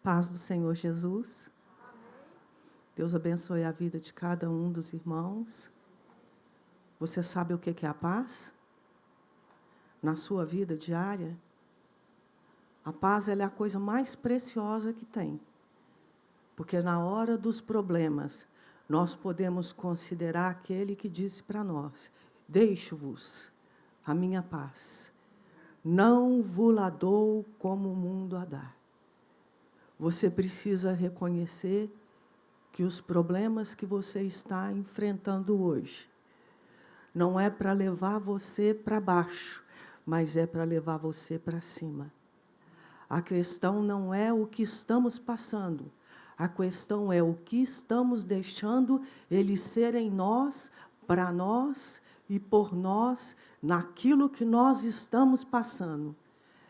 Paz do Senhor Jesus. Deus abençoe a vida de cada um dos irmãos. Você sabe o que é a paz? Na sua vida diária? A paz ela é a coisa mais preciosa que tem. Porque na hora dos problemas, nós podemos considerar aquele que disse para nós: deixo-vos a minha paz. Não vos-la dou como o mundo a dá. Você precisa reconhecer que os problemas que você está enfrentando hoje não é para levar você para baixo, mas é para levar você para cima. A questão não é o que estamos passando, a questão é o que estamos deixando ele ser em nós, para nós e por nós, naquilo que nós estamos passando.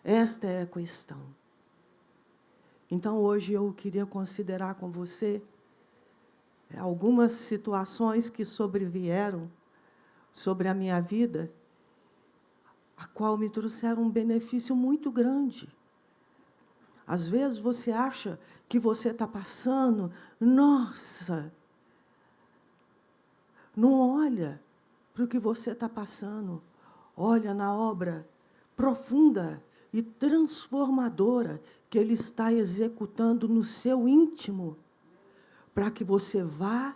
Esta é a questão. Então, hoje eu queria considerar com você algumas situações que sobrevieram sobre a minha vida, a qual me trouxeram um benefício muito grande. Às vezes você acha que você está passando, nossa, não olha para o que você está passando, olha na obra profunda e transformadora que Ele está executando no seu íntimo, para que você vá,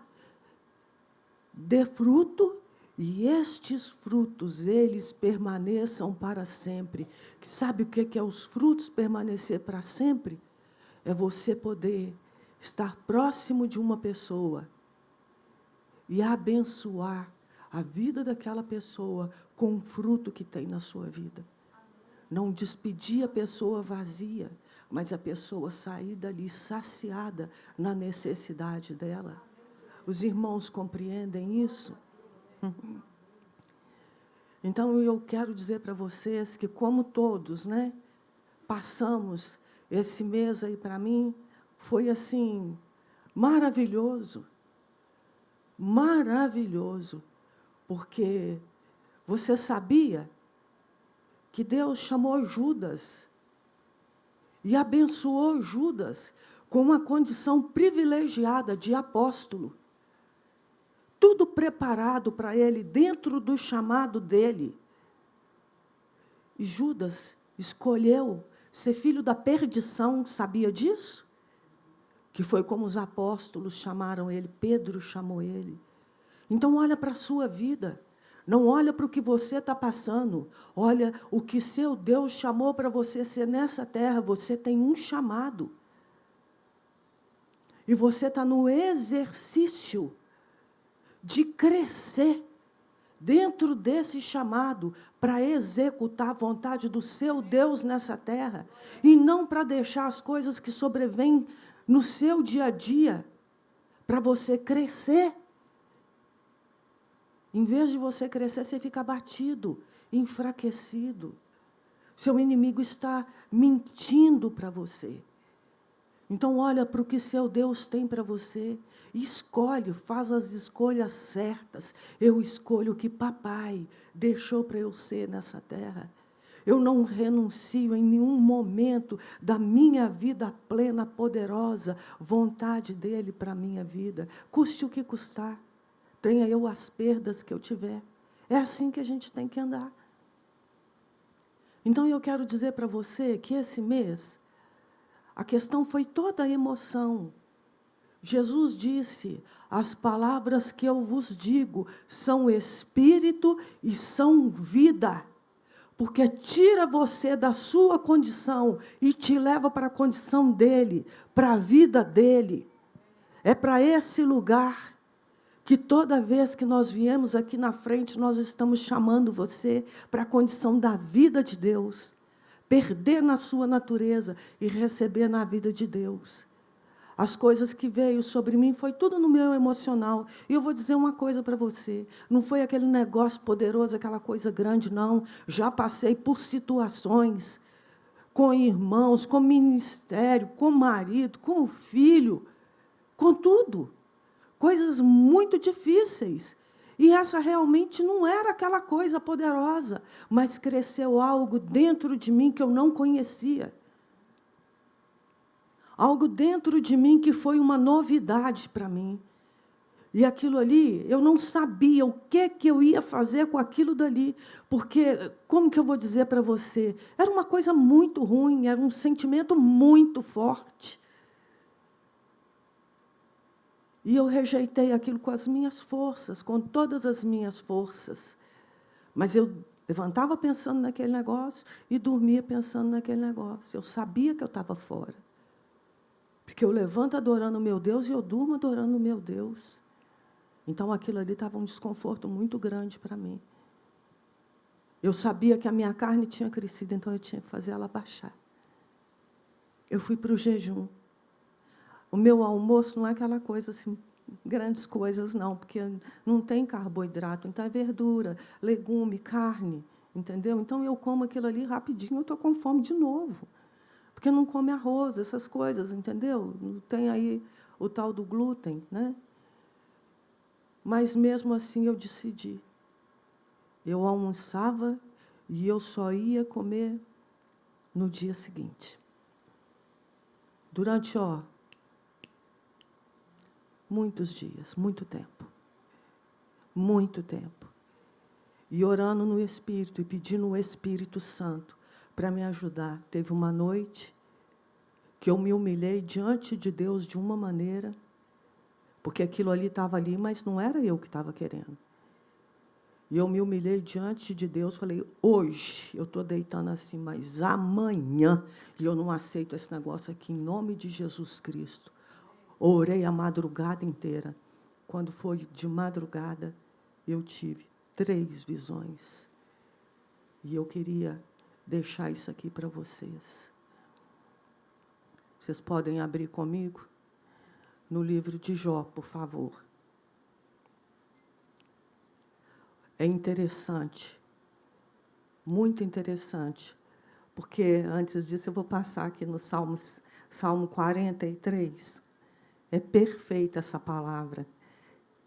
dê fruto, e estes frutos, eles permaneçam para sempre. Sabe o que é os frutos permanecer para sempre? É você poder estar próximo de uma pessoa e abençoar a vida daquela pessoa com o fruto que tem na sua vida. Não despedir a pessoa vazia, mas a pessoa sair dali saciada na necessidade dela. Os irmãos compreendem isso? Então, eu quero dizer para vocês que, como todos, passamos esse mês aí para mim, foi assim, maravilhoso. Maravilhoso. Porque você sabia que Deus chamou Judas e abençoou Judas com uma condição privilegiada de apóstolo. Tudo preparado para ele, dentro do chamado dele. E Judas escolheu ser filho da perdição, sabia disso? Que foi como os apóstolos chamaram ele, Pedro chamou ele. Então, olha para a sua vida. Não olha para o que você está passando. Olha o que seu Deus chamou para você ser nessa terra. Você tem um chamado. E você está no exercício de crescer dentro desse chamado para executar a vontade do seu Deus nessa terra. E não para deixar as coisas que sobrevêm no seu dia a dia, para você crescer. Em vez de você crescer, você fica abatido, enfraquecido. Seu inimigo está mentindo para você. Então, olha para o que seu Deus tem para você. Escolhe, faz as escolhas certas. Eu escolho o que papai deixou para eu ser nessa terra. Eu não renuncio em nenhum momento da minha vida plena, poderosa, vontade dele para a minha vida. Custe o que custar. Tenha eu as perdas que eu tiver. É assim que a gente tem que andar. Então, eu quero dizer para você que esse mês, a questão foi toda a emoção. Jesus disse: as palavras que eu vos digo são espírito e são vida. Porque tira você da sua condição e te leva para a condição dele, para a vida dele. É para esse lugar que toda vez que nós viemos aqui na frente, nós estamos chamando você para a condição da vida de Deus. Perder na sua natureza e receber na vida de Deus. As coisas que veio sobre mim foi tudo no meu emocional. E eu vou dizer uma coisa para você. Não foi aquele negócio poderoso, aquela coisa grande, não. Já passei por situações com irmãos, com ministério, com marido, com filho, com tudo. Coisas muito difíceis. E essa realmente não era aquela coisa poderosa, mas cresceu algo dentro de mim que eu não conhecia. Algo dentro de mim que foi uma novidade para mim. E aquilo ali, eu não sabia o que eu ia fazer com aquilo dali. Porque, como que eu vou dizer para você? Era uma coisa muito ruim, era um sentimento muito forte. E eu rejeitei aquilo com as minhas forças, com todas as minhas forças. Mas eu levantava pensando naquele negócio e dormia pensando naquele negócio. Eu sabia que eu estava fora. Porque eu levanto adorando o meu Deus e eu durmo adorando o meu Deus. Então, aquilo ali estava um desconforto muito grande para mim. Eu sabia que a minha carne tinha crescido, então eu tinha que fazer ela baixar. Eu fui para o jejum. O meu almoço não é aquela coisa assim, grandes coisas, não, porque não tem carboidrato, então é verdura, legume, carne, entendeu? Então, eu como aquilo ali rapidinho, eu estou com fome de novo. Porque não come arroz, essas coisas, entendeu? Não tem aí o tal do glúten, né? Mas, mesmo assim, eu decidi. Eu almoçava e eu só ia comer no dia seguinte. Durante, muitos dias, muito tempo. Muito tempo. E orando no Espírito e pedindo o Espírito Santo para me ajudar. Teve uma noite que eu me humilhei diante de Deus de uma maneira, porque aquilo ali estava ali, mas não era eu que estava querendo. E eu me humilhei diante de Deus, falei, hoje eu estou deitando assim, mas amanhã, e eu não aceito esse negócio aqui, em nome de Jesus Cristo. Orei a madrugada inteira. Quando foi de madrugada, eu tive 3 visões. E eu queria deixar isso aqui para vocês. Vocês podem abrir comigo no livro de Jó, por favor. É interessante, muito interessante, porque, antes disso, eu vou passar aqui no Salmo 43. É perfeita essa palavra.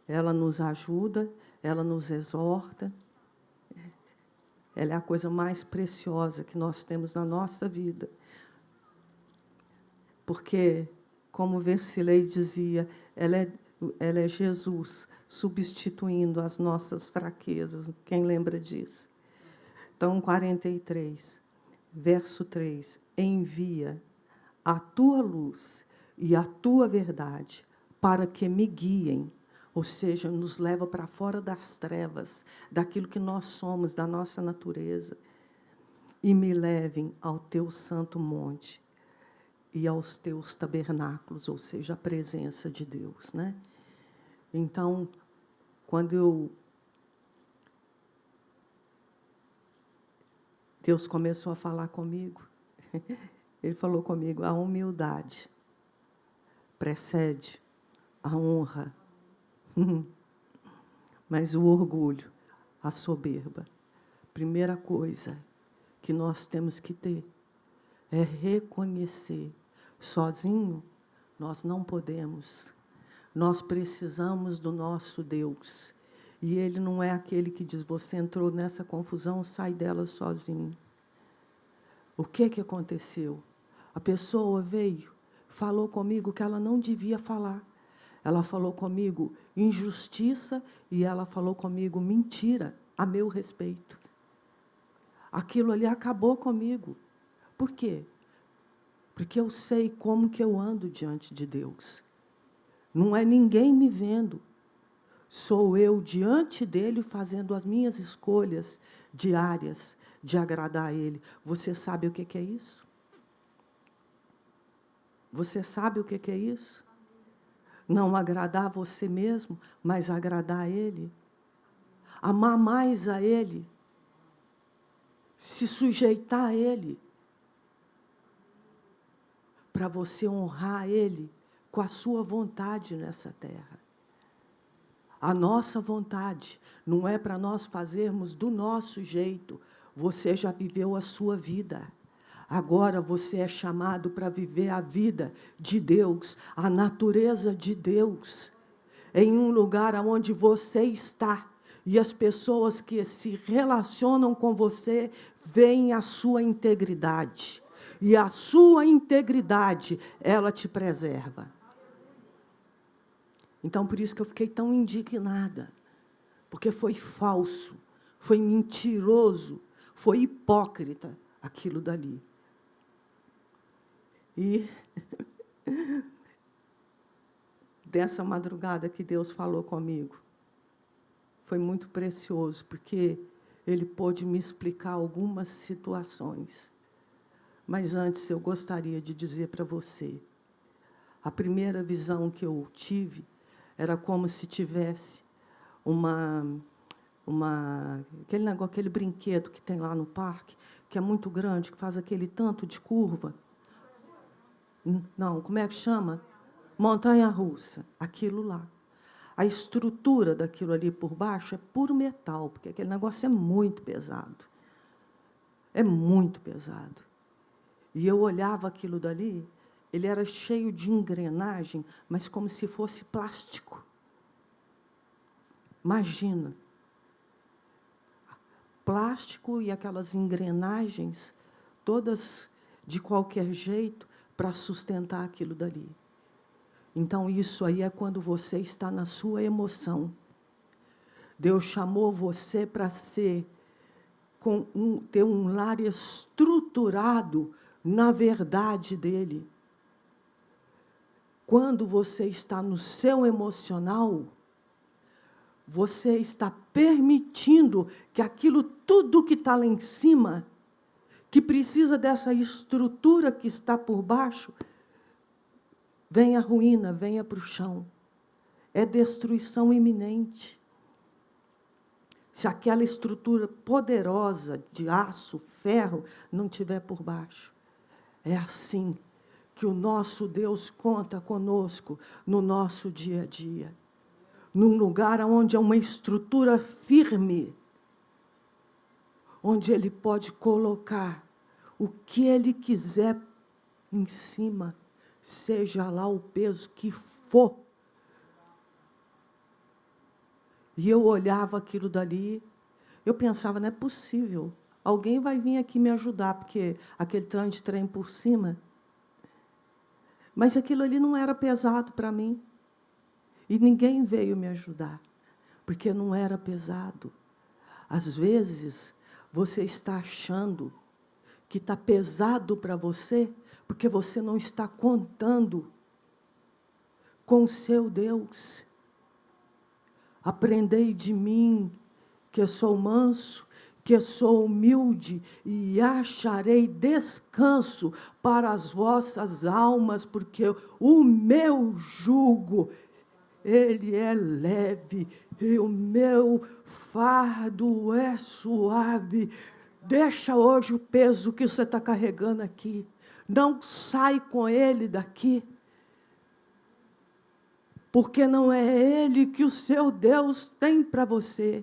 Ela nos ajuda, ela nos exorta. Ela é a coisa mais preciosa que nós temos na nossa vida. Porque, como Versilei dizia, ela é Jesus substituindo as nossas fraquezas. Quem lembra disso? Então, 43, verso 3. Envia a tua luz e a tua verdade para que me guiem, ou seja, nos leva para fora das trevas, daquilo que nós somos, da nossa natureza, e me levem ao teu santo monte e aos teus tabernáculos, ou seja, a presença de Deus, né? Então, quando Deus começou a falar comigo, Ele falou comigo, a humildade precede a honra, mas o orgulho, a soberba. Primeira coisa que nós temos que ter é reconhecer. Sozinho, nós não podemos. Nós precisamos do nosso Deus. E Ele não é aquele que diz, você entrou nessa confusão, sai dela sozinho. O que aconteceu? A pessoa veio, falou comigo que ela não devia falar. Ela falou comigo injustiça e ela falou comigo mentira a meu respeito. Aquilo ali acabou comigo. Por quê? Porque eu sei como que eu ando diante de Deus. Não é ninguém me vendo. Sou eu diante dele fazendo as minhas escolhas diárias de agradar a Ele. Você sabe o que é isso? Você sabe o que é isso? Não agradar a você mesmo, mas agradar a Ele. Amar mais a Ele. Se sujeitar a Ele. Para você honrar Ele com a sua vontade nessa terra. A nossa vontade não é para nós fazermos do nosso jeito. Você já viveu a sua vida. Agora você é chamado para viver a vida de Deus, a natureza de Deus, em um lugar onde você está. E as pessoas que se relacionam com você veem a sua integridade. e a sua integridade, ela te preserva. Então, por isso que eu fiquei tão indignada, porque foi falso, foi mentiroso, foi hipócrita aquilo dali. E dessa madrugada que Deus falou comigo, foi muito precioso, porque Ele pôde me explicar algumas situações. Mas antes eu gostaria de dizer para você, a primeira visão que eu tive era como se tivesse aquele negócio, aquele brinquedo que tem lá no parque, que é muito grande, que faz aquele tanto de curva. Não, como é que chama? Montanha-russa, aquilo lá. A estrutura daquilo ali por baixo é puro metal, porque aquele negócio é muito pesado. É muito pesado. E eu olhava aquilo dali, ele era cheio de engrenagem, mas como se fosse plástico. Imagina. Plástico e aquelas engrenagens, todas de qualquer jeito, para sustentar aquilo dali. Então, isso aí é quando você está na sua emoção. Deus chamou você para ter um lar estruturado na verdade dele. Quando você está no seu emocional, você está permitindo que aquilo tudo que está lá em cima, que precisa dessa estrutura que está por baixo, venha a ruína, venha para o chão. É destruição iminente. Se aquela estrutura poderosa de aço, ferro, não tiver por baixo. É assim que o nosso Deus conta conosco no nosso dia a dia. Num lugar onde é uma estrutura firme, onde Ele pode colocar o que Ele quiser em cima, seja lá o peso que for. E eu olhava aquilo dali, eu pensava, não é possível, alguém vai vir aqui me ajudar, porque aquele tanto de trem por cima. Mas aquilo ali não era pesado para mim. E ninguém veio me ajudar, porque não era pesado. Às vezes, você está achando que está pesado para você, porque você não está contando com o seu Deus. Aprendei de mim, que eu sou manso, que eu sou humilde, e acharei descanso para as vossas almas, porque o meu jugo, ele é leve, e o meu fardo é suave. Deixa hoje o peso que você está carregando aqui. Não sai com ele daqui. Porque não é ele que o seu Deus tem para você.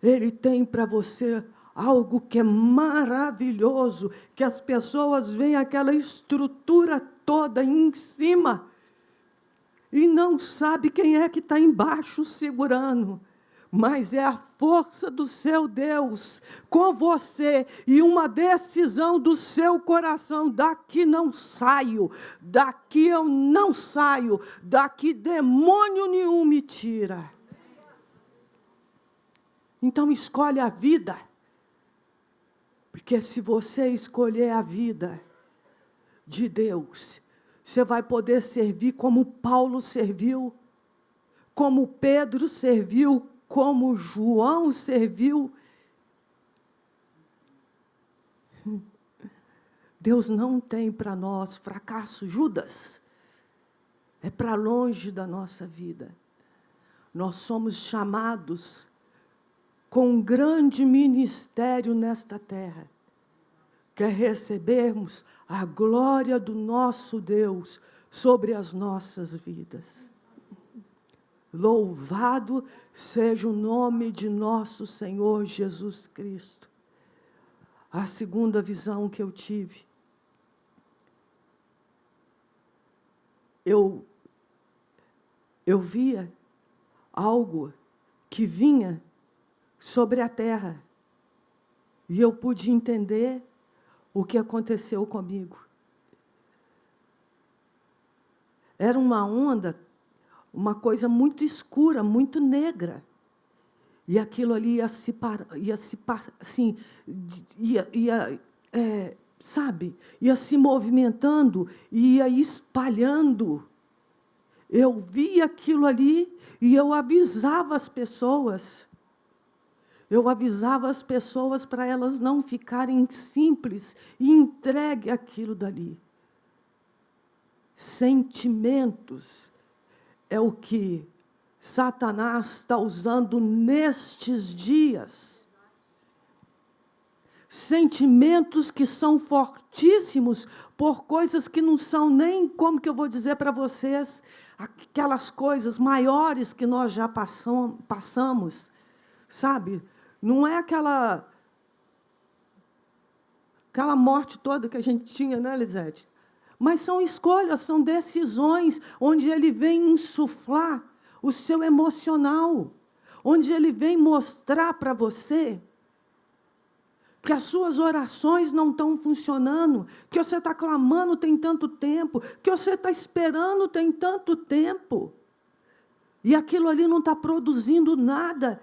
Ele tem para você algo que é maravilhoso, que as pessoas veem aquela estrutura toda em cima e não sabe quem é que está embaixo segurando. Mas é a força do seu Deus com você e uma decisão do seu coração: daqui não saio, daqui eu não saio, daqui demônio nenhum me tira. Então escolhe a vida, porque se você escolher a vida de Deus, você vai poder servir como Paulo serviu, como Pedro serviu, como João serviu. Deus não tem para nós fracasso. Judas é para longe da nossa vida. Nós somos chamados com um grande ministério nesta terra, que é recebermos a glória do nosso Deus sobre as nossas vidas. Louvado seja o nome de nosso Senhor Jesus Cristo. A segunda visão que eu tive, eu via algo que vinha sobre a terra, e eu pude entender o que aconteceu comigo. Era uma onda, uma coisa muito escura, muito negra. E aquilo ali ia se movimentando, ia espalhando. Eu via aquilo ali e eu avisava as pessoas. Eu avisava as pessoas para elas não ficarem simples e entregue aquilo dali. Sentimentos é o que Satanás está usando nestes dias. Sentimentos que são fortíssimos por coisas que não são nem, como que eu vou dizer para vocês, aquelas coisas maiores que nós já passamos, sabe? Não é aquela morte toda que a gente tinha, né, Lisete? Mas são escolhas, são decisões, onde ele vem insuflar o seu emocional, onde ele vem mostrar para você que as suas orações não estão funcionando, que você está clamando tem tanto tempo, que você está esperando tem tanto tempo, e aquilo ali não está produzindo nada.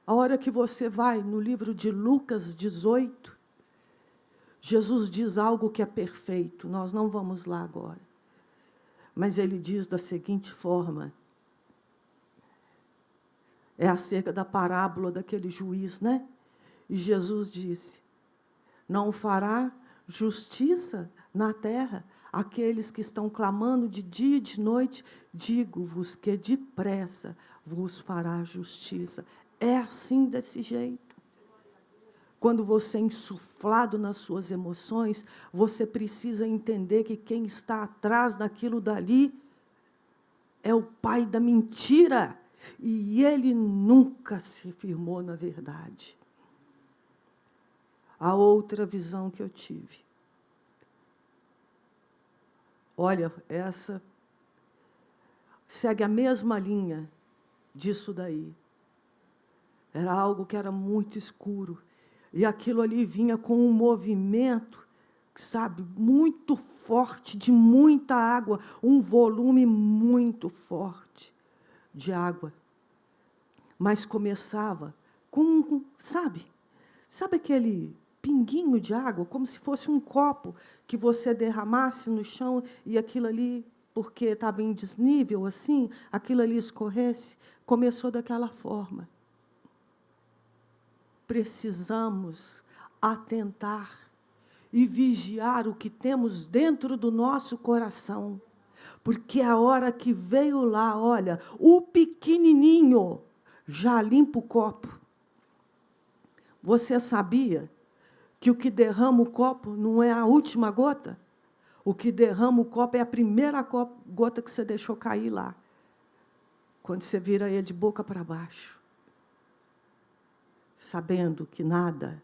A hora que você vai no livro de Lucas 18, Jesus diz algo que é perfeito, nós não vamos lá agora. Mas ele diz da seguinte forma, é acerca da parábola daquele juiz, né? E Jesus disse, não fará justiça na terra aqueles que estão clamando de dia e de noite, digo-vos que depressa vos fará justiça. É assim, desse jeito. Quando você é insuflado nas suas emoções, você precisa entender que quem está atrás daquilo dali é o pai da mentira. E ele nunca se firmou na verdade. A outra visão que eu tive. Olha, essa segue a mesma linha disso daí. Era algo que era muito escuro. E aquilo ali vinha com um movimento, sabe, muito forte, de muita água, um volume muito forte de água. Mas começava com, sabe aquele pinguinho de água, como se fosse um copo que você derramasse no chão e aquilo ali, porque estava em desnível assim, aquilo ali escorresse, começou daquela forma. Precisamos atentar e vigiar o que temos dentro do nosso coração, porque a hora que veio lá, olha, o pequenininho já limpa o copo. Você sabia que o que derrama o copo não é a última gota? O que derrama o copo é a primeira gota que você deixou cair lá, quando você vira ele de boca para baixo. Sabendo que nada,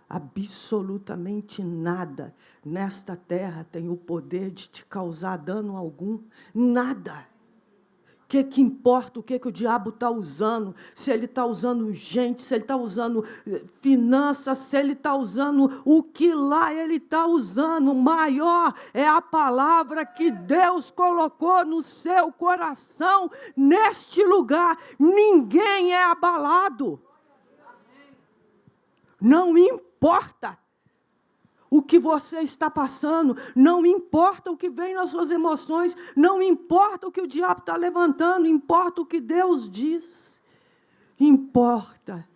absolutamente nada, nesta terra tem o poder de te causar dano algum. Nada. O que importa o que o diabo está usando? Se ele está usando gente, se ele está usando finanças, se ele está usando o que lá ele está usando. O maior é a palavra que Deus colocou no seu coração, neste lugar. Ninguém é abalado. Não importa o que você está passando, não importa o que vem nas suas emoções, não importa o que o diabo está levantando, importa o que Deus diz. Importa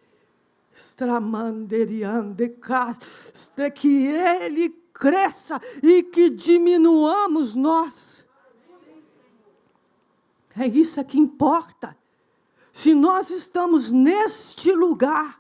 que ele cresça e que diminuamos nós. É isso que importa. Se nós estamos neste lugar,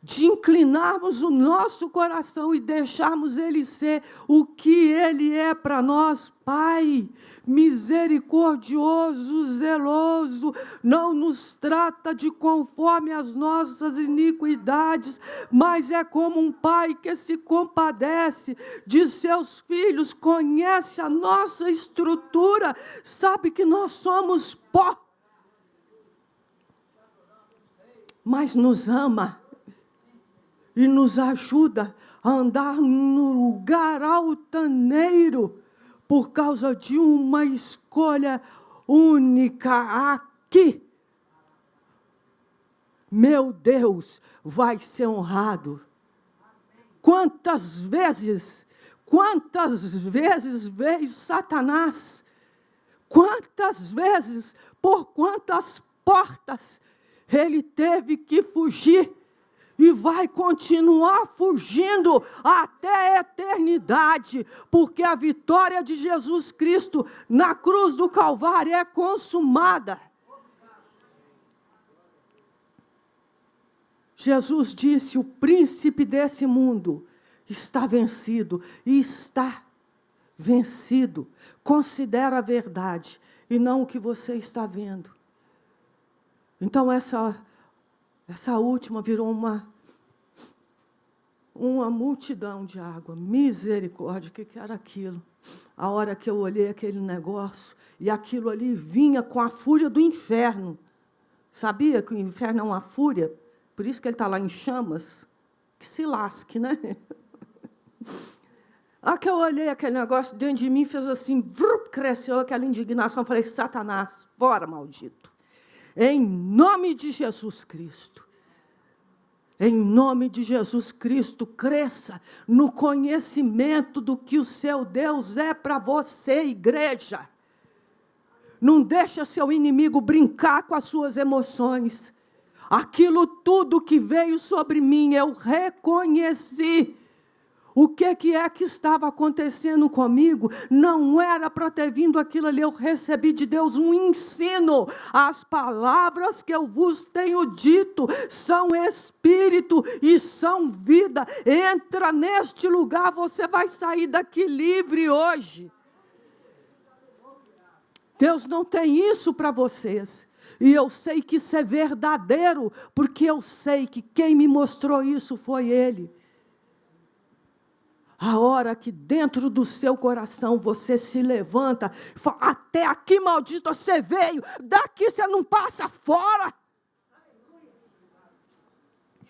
de inclinarmos o nosso coração e deixarmos Ele ser o que Ele é para nós, Pai, misericordioso, zeloso, não nos trata de conforme as nossas iniquidades, mas é como um Pai que se compadece de seus filhos, conhece a nossa estrutura, sabe que nós somos pó, mas nos ama. e nos ajuda a andar no lugar altaneiro por causa de uma escolha única aqui. Meu Deus vai ser honrado. Quantas vezes veio Satanás? Quantas vezes, por quantas portas ele teve que fugir e vai continuar fugindo até a eternidade, porque a vitória de Jesus Cristo na cruz do Calvário é consumada. Jesus disse: o príncipe desse mundo está vencido, e está vencido. Considera a verdade e não o que você está vendo. Então essa última virou uma multidão de água. Misericórdia, o que era aquilo? A hora que eu olhei aquele negócio, e aquilo ali vinha com a fúria do inferno. Sabia que o inferno é uma fúria? Por isso que ele está lá em chamas. Que se lasque, né? A hora que eu olhei aquele negócio dentro de mim, fez assim, cresceu aquela indignação. Eu falei: Satanás, fora, maldito. Em nome de Jesus Cristo. Em nome de Jesus Cristo, cresça no conhecimento do que o seu Deus é para você, igreja. Não deixa seu inimigo brincar com as suas emoções. Aquilo tudo que veio sobre mim, eu reconheci. O que é que estava acontecendo comigo? Não era para ter vindo aquilo ali. Eu recebi de Deus um ensino. As palavras que eu vos tenho dito são espírito e são vida. Entra neste lugar, você vai sair daqui livre hoje. Deus não tem isso para vocês. E eu sei que isso é verdadeiro, porque eu sei que quem me mostrou isso foi Ele. A hora que dentro do seu coração você se levanta e fala: até aqui, maldito, você veio, daqui você não passa fora.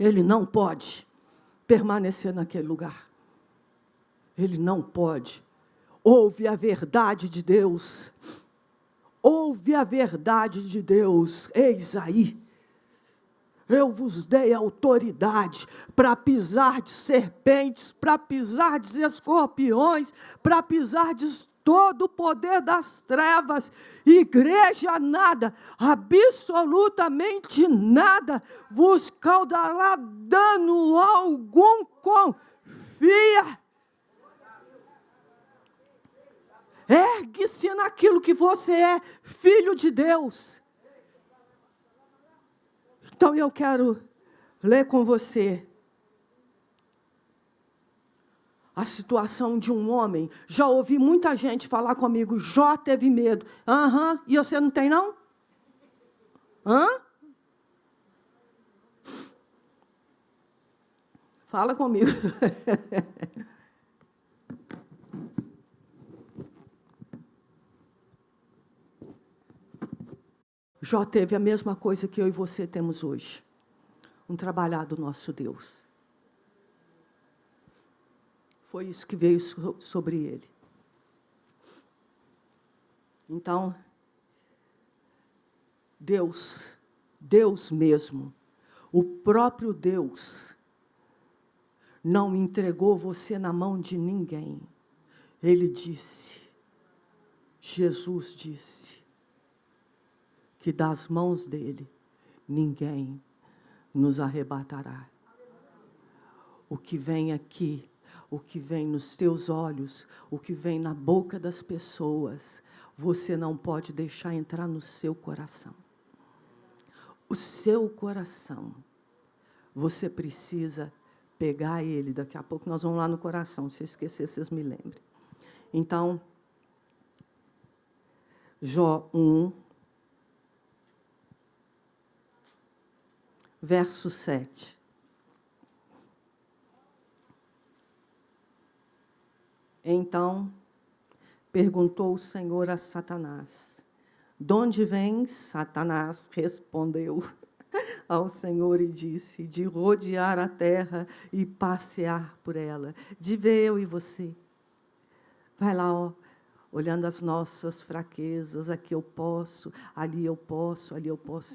Ele não pode permanecer naquele lugar. Ele não pode. Ouve a verdade de Deus. Ouve a verdade de Deus. Eis aí. Eu vos dei autoridade para pisar de serpentes, para pisar de escorpiões, para pisar de todo o poder das trevas. Igreja, nada, absolutamente nada, vos causará dano algum. Confia. Ergue-se naquilo que você é, filho de Deus. Então eu quero ler com você a situação de um homem. Já ouvi muita gente falar comigo: Jó teve medo. E você não tem, não? Fala comigo. Jó teve a mesma coisa que eu e você temos hoje. Um trabalhar do nosso Deus. Foi isso que veio sobre ele. Então, Deus mesmo, o próprio Deus, não entregou você na mão de ninguém. Ele disse, Jesus disse, que das mãos dele, ninguém nos arrebatará. O que vem aqui, o que vem nos teus olhos, o que vem na boca das pessoas, você não pode deixar entrar no seu coração. O seu coração, você precisa pegar ele. Daqui a pouco nós vamos lá no coração, se eu esquecer, vocês me lembrem. Então, Jó 1, verso 7. Então, perguntou o Senhor a Satanás: de onde vens? Satanás respondeu: ao Senhor e disse, de rodear a terra e passear por ela, de ver eu e você. Vai lá, ó, olhando as nossas fraquezas, aqui eu posso, ali eu posso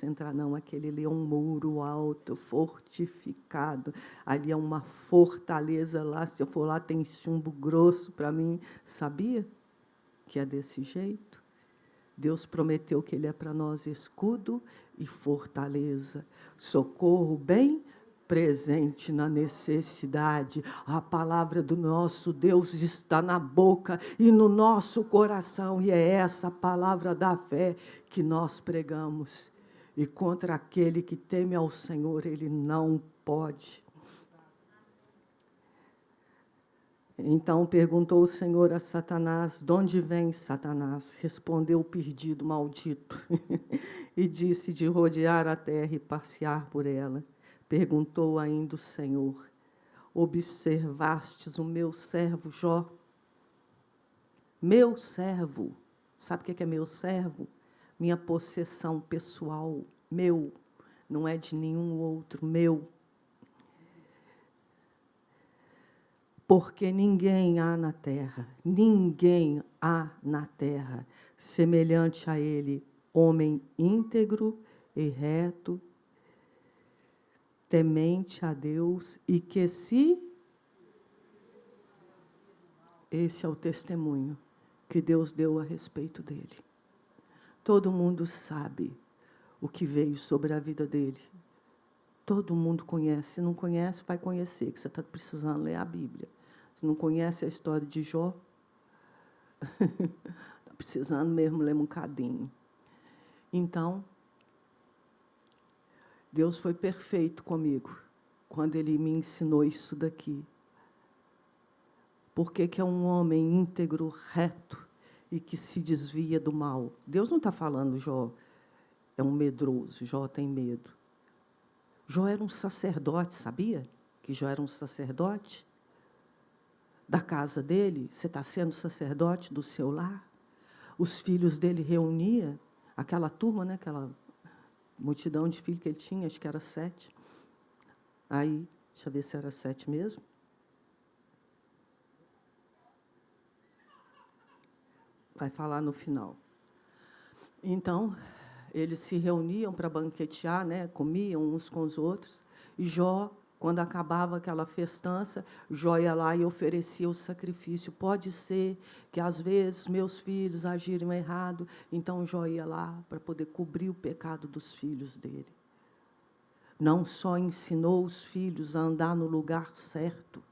entrar. Não, aquele ali é um muro alto, fortificado, ali é uma fortaleza lá, se eu for lá tem chumbo grosso para mim. Sabia que é desse jeito? Deus prometeu que Ele é para nós escudo e fortaleza, socorro bem presente na necessidade. A palavra do nosso Deus está na boca e no nosso coração, e é essa palavra da fé que nós pregamos. E contra aquele que teme ao Senhor, Ele não pode. Então perguntou o Senhor a Satanás, de onde vem Satanás? Respondeu o perdido maldito e disse, de rodear a terra e passear por ela. Perguntou ainda o Senhor, observastes o meu servo Jó? Meu servo, sabe o que é meu servo? Minha possessão pessoal, meu, não é de nenhum outro, meu. Porque ninguém há na terra, semelhante a ele, homem íntegro e reto, temente a Deus e que se... Esse é o testemunho que Deus deu a respeito dele. Todo mundo sabe o que veio sobre a vida dele. Todo mundo conhece. Se não conhece, vai conhecer, que você está precisando ler a Bíblia. Se não conhece a história de Jó, está precisando mesmo ler um bocadinho. Então, Deus foi perfeito comigo quando Ele me ensinou isso daqui. Porque que é um homem íntegro, reto e que se desvia do mal. Deus não está falando, Jó é um medroso, Jó tem medo. Jó era um sacerdote, sabia? Que Jó era um sacerdote da casa dele. Você está sendo sacerdote do seu lar? Os filhos dele reunia, aquela turma, né, aquela multidão de filhos que ele tinha, acho que era 7. Aí, deixa eu ver se era 7 mesmo. Vai falar no final. Então, eles se reuniam para banquetear, né, comiam uns com os outros, e Jó, quando acabava aquela festança, Jó ia lá e oferecia o sacrifício. Pode ser que, às vezes, meus filhos agiram errado, então Jó ia lá para poder cobrir o pecado dos filhos dele. Não só ensinou os filhos a andar no lugar certo,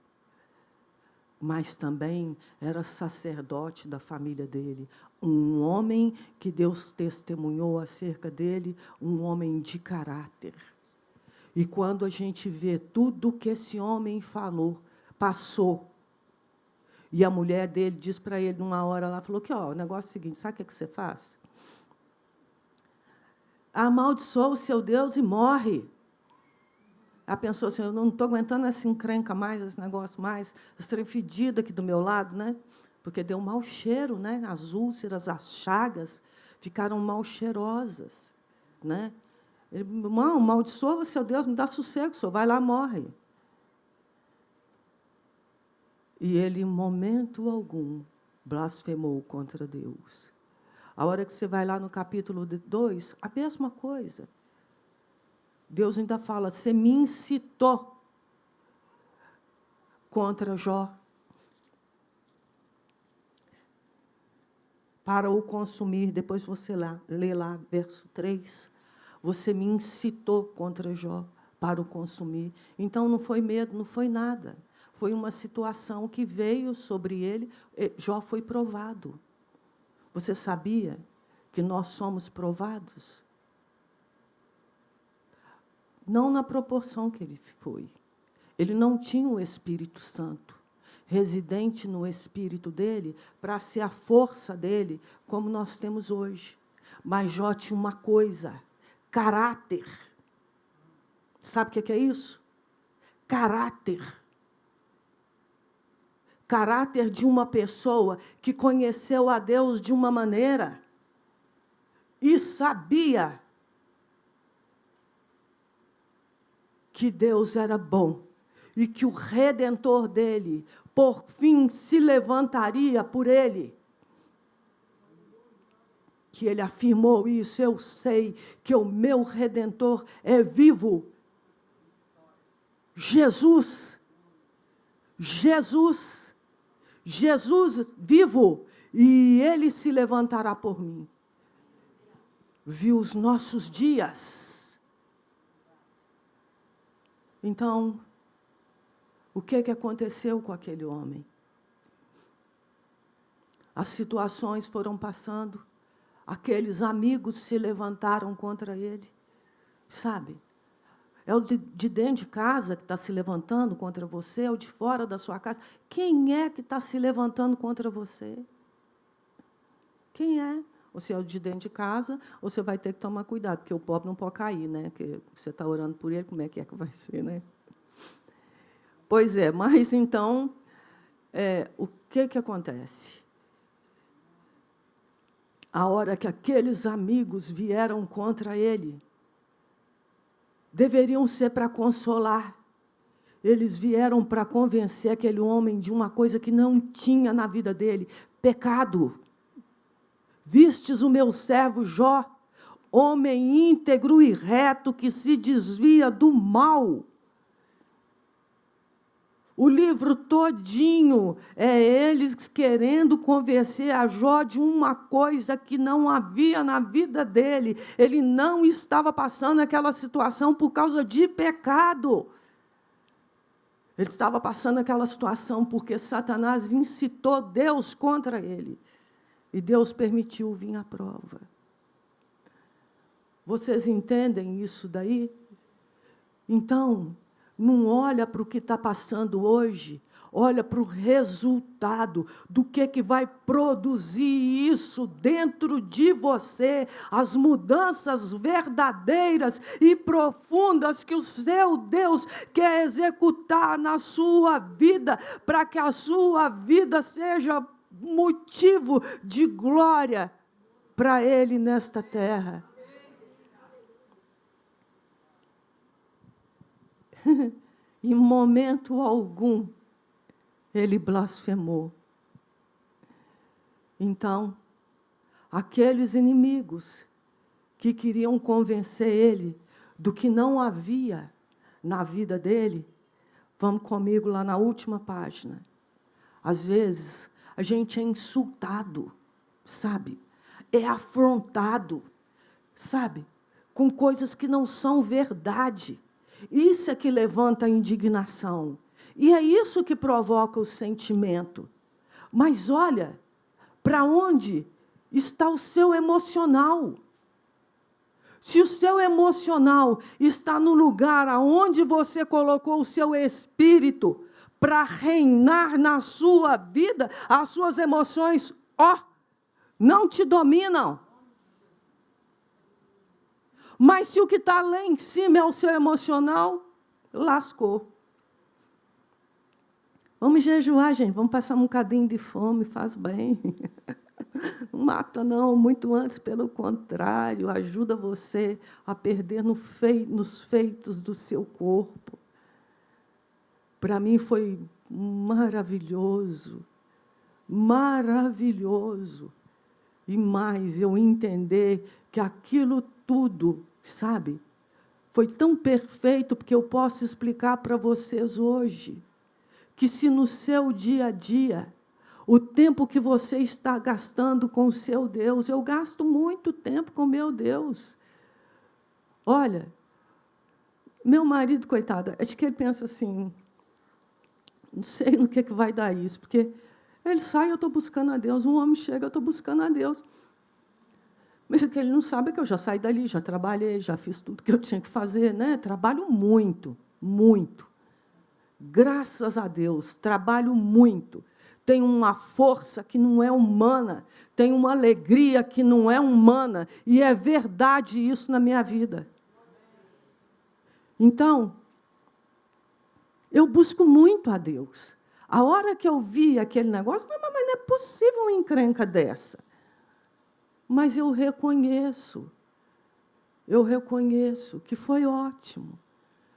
mas também era sacerdote da família dele, um homem que Deus testemunhou acerca dele, um homem de caráter. E quando a gente vê tudo que esse homem falou, passou, e a mulher dele diz para ele, numa hora lá, falou que, ó, o negócio é o seguinte, sabe o que você faz? Amaldiçoa o seu Deus e morre. Ela pensou assim, eu não estou aguentando essa encrenca mais, esse negócio mais, esse trem fedido aqui do meu lado, né? Porque deu um mau cheiro, né? As úlceras, as chagas ficaram mal cheirosas, né? Ele, irmão, amaldiçoa seu Deus, me dá sossego, senhor, vai lá, morre. E ele, em momento algum, blasfemou contra Deus. A hora que você vai lá no capítulo 2, a mesma coisa. Deus ainda fala, você me incitou contra Jó para o consumir. Depois você lê lá, verso 3. Você me incitou contra Jó para o consumir. Então, não foi medo, não foi nada. Foi uma situação que veio sobre ele. Jó foi provado. Você sabia que nós somos provados? Não na proporção que ele foi. Ele não tinha o Espírito Santo residente no espírito dele para ser a força dele, como nós temos hoje. Mas Jó tinha uma coisa, caráter. Sabe o que é isso? Caráter. Caráter de uma pessoa que conheceu a Deus de uma maneira e sabia que Deus era bom e que o Redentor dele, por fim, se levantaria por ele. Que ele afirmou isso: eu sei que o meu Redentor é vivo. Jesus vivo, e ele se levantará por mim. Viu os nossos dias. Então, o que aconteceu com aquele homem? As situações foram passando, aqueles amigos se levantaram contra ele, sabe? É o de dentro de casa que está se levantando contra você, é o de fora da sua casa. Quem é que está se levantando contra você? Quem é? Ou se é o de dentro de casa, ou você vai ter que tomar cuidado, porque o pobre não pode cair, né? Porque você está orando por ele, como é que vai ser, né? Pois é, mas então, o que acontece? A hora que aqueles amigos vieram contra ele, deveriam ser para consolar. Eles vieram para convencer aquele homem de uma coisa que não tinha na vida dele: pecado. Vistes o meu servo Jó, homem íntegro e reto, que se desvia do mal. O livro todinho é eles querendo convencer a Jó de uma coisa que não havia na vida dele. Ele não estava passando aquela situação por causa de pecado. Ele estava passando aquela situação porque Satanás incitou Deus contra ele. E Deus permitiu vir a prova. Vocês entendem isso daí? Então, não olha para o que está passando hoje, olha para o resultado do que vai produzir isso dentro de você, as mudanças verdadeiras e profundas que o seu Deus quer executar na sua vida, para que a sua vida seja motivo de glória para Ele nesta terra. Em momento algum, ele blasfemou. Então, aqueles inimigos que queriam convencer ele do que não havia na vida dele, vamos comigo lá na última página. Às vezes, a gente é insultado, sabe? É afrontado, sabe? Com coisas que não são verdade. Isso é que levanta a indignação. E é isso que provoca o sentimento. Mas olha, para onde está o seu emocional? Se o seu emocional está no lugar aonde você colocou o seu espírito para reinar na sua vida, as suas emoções, não te dominam. Mas se o que está lá em cima é o seu emocional, lascou. Vamos jejuar, gente, vamos passar um bocadinho de fome, faz bem. Não mata, não, muito antes, pelo contrário, ajuda você a perder nos feitos do seu corpo. Para mim foi maravilhoso, maravilhoso. E mais, eu entender que aquilo tudo, sabe, foi tão perfeito, porque eu posso explicar para vocês hoje, que se no seu dia a dia, o tempo que você está gastando com o seu Deus, eu gasto muito tempo com o meu Deus. Olha, meu marido, coitado, acho que ele pensa assim, não sei no que vai dar isso, porque ele sai, eu estou buscando a Deus, um homem chega, eu estou buscando a Deus. Mas o que ele não sabe é que eu já saí dali, já trabalhei, já fiz tudo que eu tinha que fazer, né? Trabalho muito, muito. Graças a Deus, trabalho muito. Tenho uma força que não é humana, tenho uma alegria que não é humana, e é verdade isso na minha vida. Então, eu busco muito a Deus. A hora que eu vi aquele negócio, mas não é possível uma encrenca dessa. Mas eu reconheço que foi ótimo,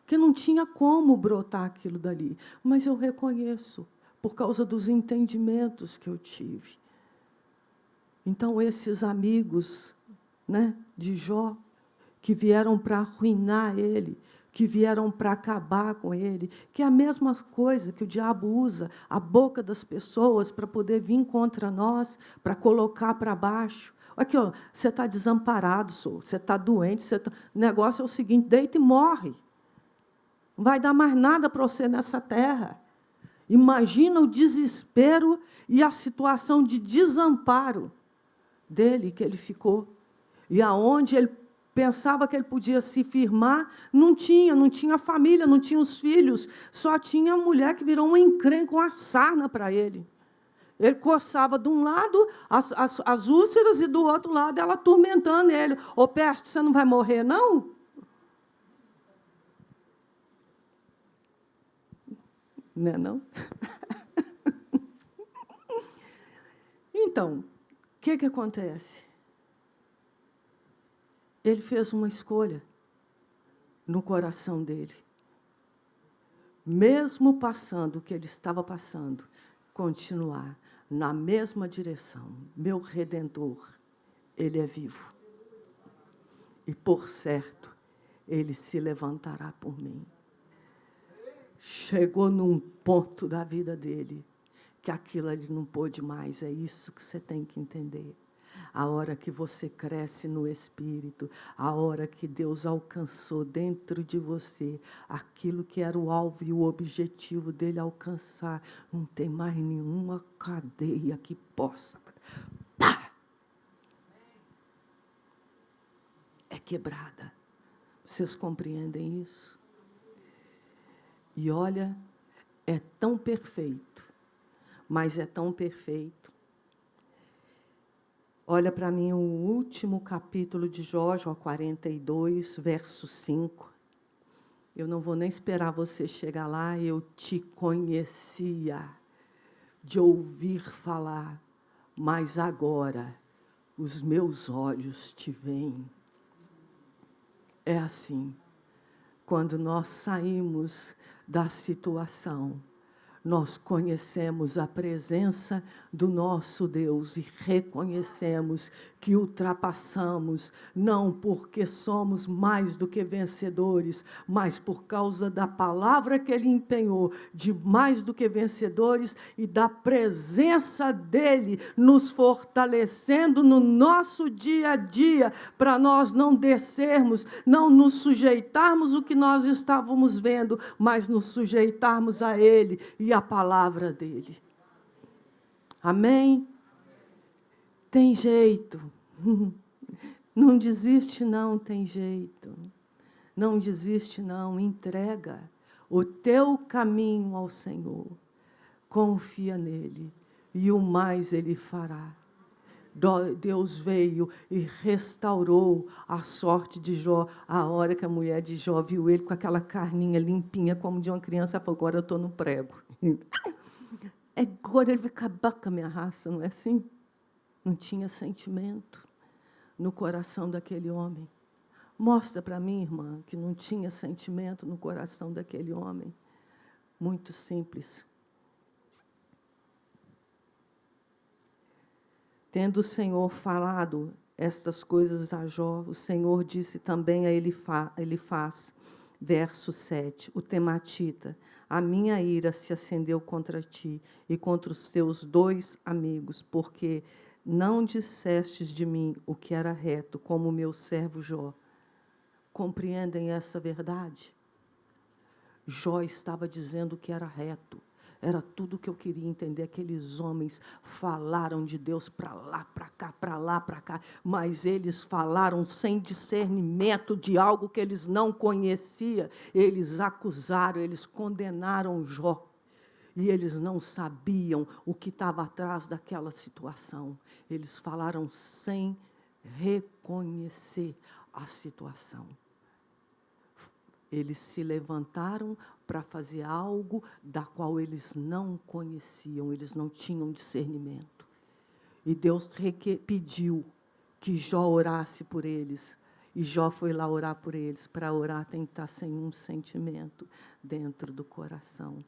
que não tinha como brotar aquilo dali. Mas eu reconheço, por causa dos entendimentos que eu tive. Então, esses amigos, né, de Jó, que vieram para arruinar ele, que vieram para acabar com ele, que é a mesma coisa que o diabo usa, a boca das pessoas, para poder vir contra nós, para colocar para baixo. Aqui, ó, você está desamparado, você está doente, o negócio é o seguinte, deita e morre. Não vai dar mais nada para você nessa terra. Imagina o desespero e a situação de desamparo dele, que ele ficou. E aonde ele pensava que ele podia se firmar, não tinha família, não tinha os filhos, só tinha a mulher que virou uma encrenca, uma sarna para ele. Ele coçava de um lado as úlceras e do outro lado ela atormentando ele. Ô, peste, você não vai morrer, não? Não é, não? Então, o que acontece? Ele fez uma escolha no coração dele. Mesmo passando o que ele estava passando, continuar na mesma direção. Meu Redentor, ele é vivo. E, por certo, ele se levantará por mim. Chegou num ponto da vida dele que aquilo ali não pôde mais. É isso que você tem que entender. A hora que você cresce no Espírito, a hora que Deus alcançou dentro de você aquilo que era o alvo e o objetivo dele alcançar, não tem mais nenhuma cadeia que possa. Pá! É quebrada. Vocês compreendem isso? E olha, é tão perfeito, mas é tão perfeito. Olha para mim o último capítulo de Jó, Jó 42, verso 5. Eu não vou nem esperar você chegar lá, eu te conhecia de ouvir falar, mas agora os meus olhos te veem. É assim, quando nós saímos da situação, nós conhecemos a presença do nosso Deus e reconhecemos que ultrapassamos, não porque somos mais do que vencedores, mas por causa da palavra que Ele empenhou, de mais do que vencedores e da presença dEle nos fortalecendo no nosso dia a dia, para nós não descermos, não nos sujeitarmos o que nós estávamos vendo, mas nos sujeitarmos a Ele e a palavra dele. Amém? Tem jeito. Não desiste, não, tem jeito. Não desiste, não, entrega o teu caminho ao Senhor. Confia nele e o mais ele fará. Deus veio e restaurou a sorte de Jó. A hora que a mulher de Jó viu ele com aquela carninha limpinha, como de uma criança, ela falou, agora eu estou no prego. Agora ele vai acabar com a minha raça, não é assim? Não tinha sentimento no coração daquele homem. Mostra para mim, irmã, que não tinha sentimento no coração daquele homem. Muito simples. Tendo o Senhor falado estas coisas a Jó, o Senhor disse também a Elifaz, verso 7, o tematita, a minha ira se acendeu contra ti e contra os teus 2 amigos, porque não dissestes de mim o que era reto, como o meu servo Jó. Compreendem essa verdade? Jó estava dizendo que era reto. Era tudo o que eu queria entender. Aqueles homens falaram de Deus para lá, para cá, para lá, para cá, mas eles falaram sem discernimento de algo que eles não conheciam. Eles acusaram, eles condenaram Jó. E eles não sabiam o que estava atrás daquela situação. Eles falaram sem reconhecer a situação. Eles se levantaram para fazer algo da qual eles não conheciam, eles não tinham discernimento. E Deus pediu que Jó orasse por eles. E Jó foi lá orar por eles. Para orar tem que estar sem um sentimento dentro do coração.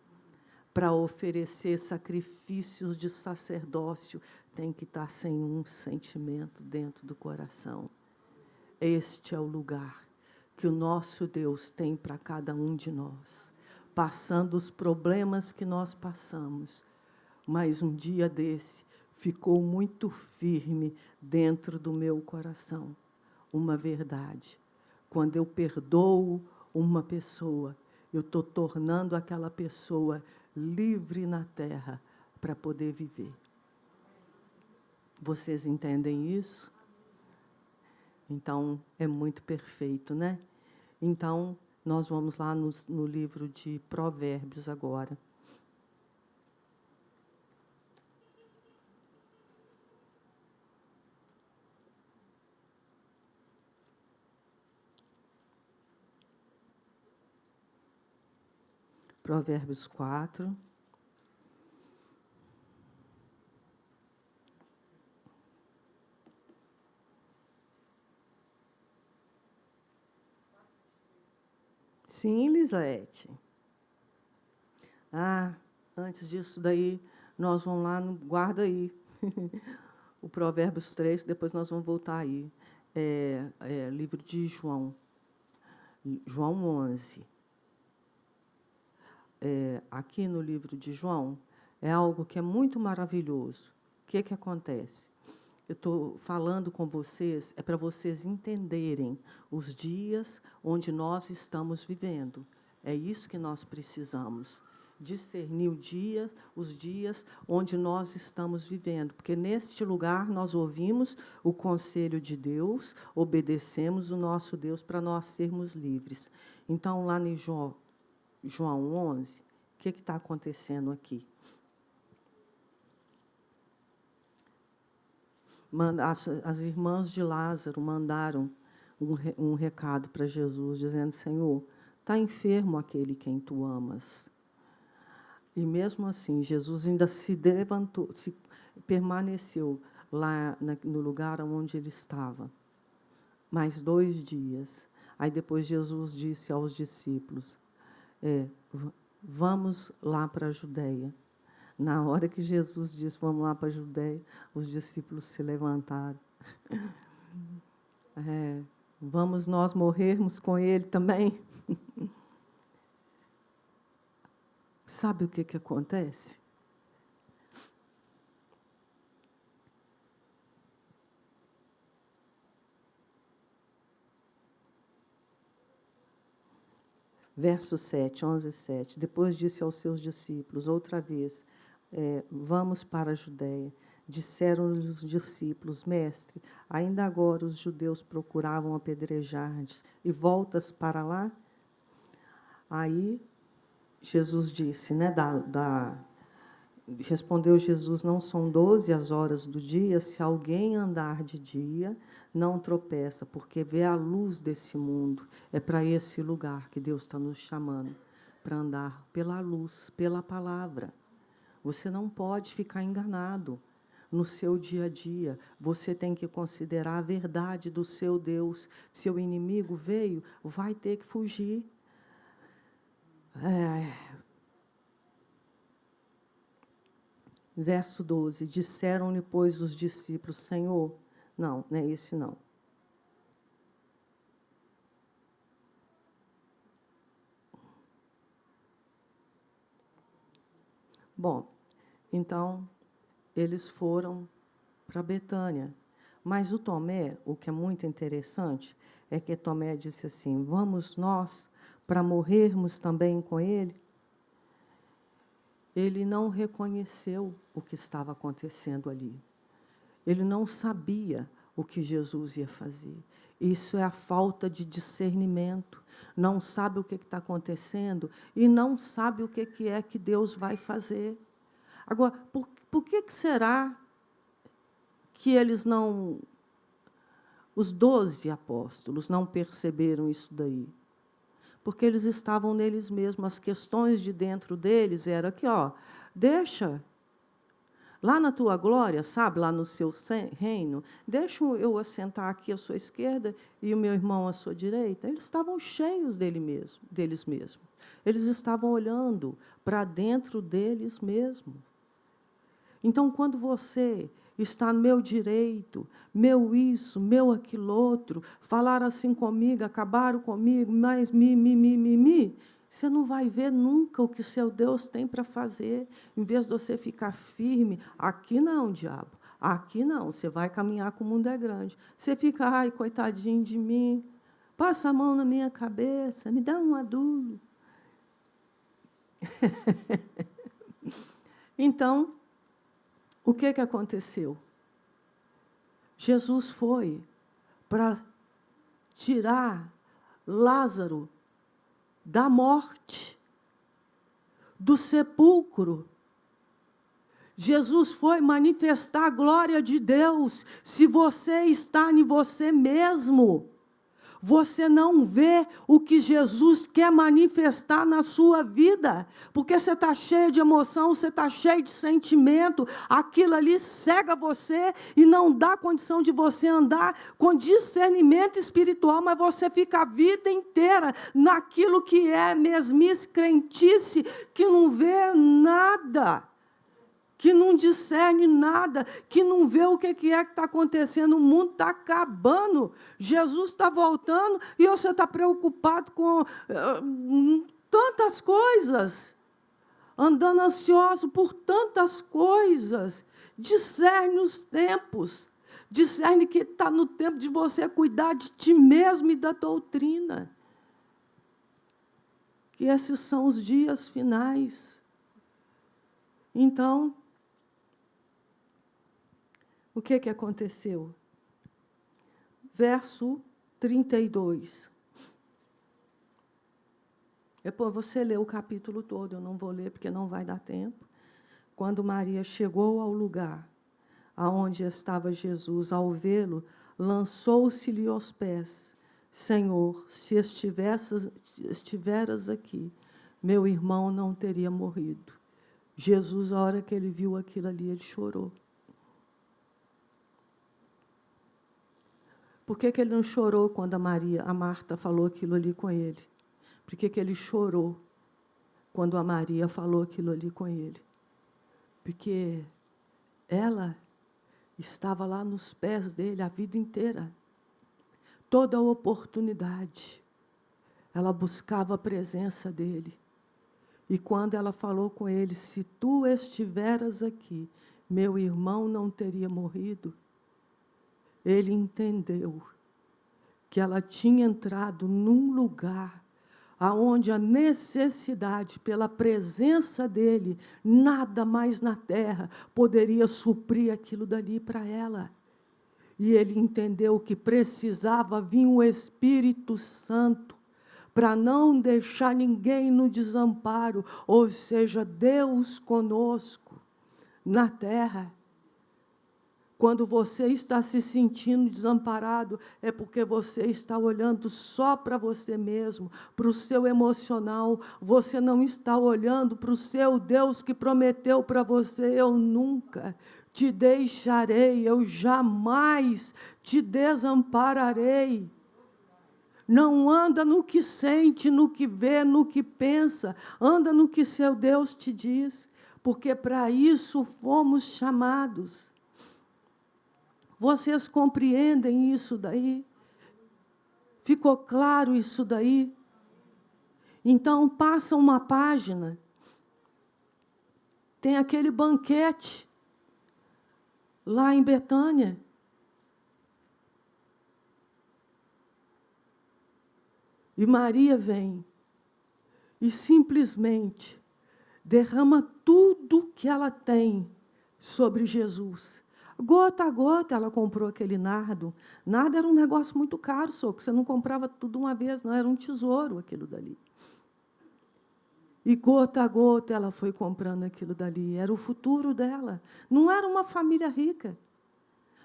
Para oferecer sacrifícios de sacerdócio, tem que estar sem um sentimento dentro do coração. Este é o lugar que o nosso Deus tem para cada um de nós, passando os problemas que nós passamos. Mas um dia desse ficou muito firme dentro do meu coração uma verdade. Quando eu perdoo uma pessoa, eu estou tornando aquela pessoa livre na terra para poder viver. Vocês entendem isso? Então, é muito perfeito, né? Então, nós vamos lá no livro de Provérbios agora. Provérbios 4. Sim, Lisete. Antes disso daí, nós vamos lá, guarda aí. O Provérbios 3, depois nós vamos voltar aí. Livro de João. João 11. Aqui no livro de João, é algo que é muito maravilhoso. O que acontece? Eu estou falando com vocês, é para vocês entenderem os dias onde nós estamos vivendo. É isso que nós precisamos, discernir os dias onde nós estamos vivendo. Porque neste lugar nós ouvimos o conselho de Deus, obedecemos o nosso Deus para nós sermos livres. Então, lá em João 11, o que está acontecendo aqui? As irmãs de Lázaro mandaram um recado para Jesus, dizendo: Senhor, está enfermo aquele quem tu amas. E mesmo assim, Jesus ainda se levantou, permaneceu lá no lugar onde ele estava. Mais 2 dias. Aí depois Jesus disse aos discípulos: vamos lá para a Judeia. Na hora que Jesus disse, vamos lá para a Judeia, os discípulos se levantaram. Vamos nós morrermos com ele também? Sabe o que acontece? Verso 7, 11, 7. Depois disse aos seus discípulos, outra vez, vamos para a Judeia. Disseram-lhe os discípulos: Mestre, ainda agora os judeus procuravam apedrejar-te, e voltas para lá? Aí Jesus disse, respondeu Jesus: não são 12 as horas do dia? Se alguém andar de dia, não tropeça, porque vê a luz desse mundo. É para esse lugar que Deus está nos chamando, para andar pela luz, pela palavra. Você não pode ficar enganado no seu dia a dia. Você tem que considerar a verdade do seu Deus. Seu inimigo veio, vai ter que fugir. Verso 12, disseram-lhe, pois, os discípulos: Senhor, não é esse não. Bom, então, eles foram para Betânia. Mas o Tomé, o que é muito interessante, é que Tomé disse assim: vamos nós para morrermos também com ele? Ele não reconheceu o que estava acontecendo ali. Ele não sabia o que Jesus ia fazer. Isso é a falta de discernimento. Não sabe o que está acontecendo e não sabe o que é que Deus vai fazer. Agora, por que será que eles não... Os 12 apóstolos não perceberam isso daí? Porque eles estavam neles mesmos. As questões de dentro deles eram aqui, deixa. Lá na tua glória, sabe, lá no seu reino, deixa eu assentar aqui à sua esquerda e o meu irmão à sua direita. Eles estavam cheios deles mesmos. Eles estavam olhando para dentro deles mesmos. Então, quando você está no meu direito, meu isso, meu aquilo outro, falaram assim comigo, acabaram comigo, mas você não vai ver nunca o que o seu Deus tem para fazer. Em vez de você ficar firme, aqui não, diabo, aqui não, você vai caminhar com o mundo é grande. Você fica, ai, coitadinho de mim, passa a mão na minha cabeça, me dá um adulo. Então, o que aconteceu? Jesus foi para tirar Lázaro da morte, do sepulcro. Jesus foi manifestar a glória de Deus. Se você está em você mesmo, você não vê o que Jesus quer manifestar na sua vida, porque você está cheio de emoção, você está cheio de sentimento, aquilo ali cega você e não dá condição de você andar com discernimento espiritual, mas você fica a vida inteira naquilo que é mesmice, crentice, que não vê nada, que não discerne nada, que não vê o que é que está acontecendo, o mundo está acabando, Jesus está voltando e você está preocupado com tantas coisas, andando ansioso por tantas coisas. Discerne os tempos, discerne que está no tempo de você cuidar de ti mesmo e da doutrina, que esses são os dias finais. Então, o que aconteceu? Verso 32. Depois você lê o capítulo todo, eu não vou ler porque não vai dar tempo. Quando Maria chegou ao lugar aonde estava Jesus, ao vê-lo, lançou-se-lhe aos pés. Senhor, se estiveras aqui, meu irmão não teria morrido. Jesus, a hora que ele viu aquilo ali, ele chorou. Por que ele não chorou quando a Marta falou aquilo ali com ele? Por que ele chorou quando a Maria falou aquilo ali com ele? Porque ela estava lá nos pés dele a vida inteira. Toda oportunidade, ela buscava a presença dele. E quando ela falou com ele, se tu estiveras aqui, meu irmão não teria morrido. Ele entendeu que ela tinha entrado num lugar aonde a necessidade pela presença dele, nada mais na terra poderia suprir aquilo dali para ela. E ele entendeu que precisava vir o Espírito Santo para não deixar ninguém no desamparo, ou seja, Deus conosco na terra. Quando você está se sentindo desamparado, é porque você está olhando só para você mesmo, para o seu emocional. Você não está olhando para o seu Deus que prometeu para você: eu nunca te deixarei, eu jamais te desampararei. Não anda no que sente, no que vê, no que pensa. Anda no que seu Deus te diz, porque para isso fomos chamados. Vocês compreendem isso daí? Ficou claro isso daí? Então, passa uma página. Tem aquele banquete lá em Betânia. E Maria vem e simplesmente derrama tudo que ela tem sobre Jesus. Gota a gota ela comprou aquele nardo. Nardo era um negócio muito caro, só que você não comprava tudo uma vez, não, era um tesouro aquilo dali. E gota a gota ela foi comprando aquilo dali. Era o futuro dela. Não era uma família rica.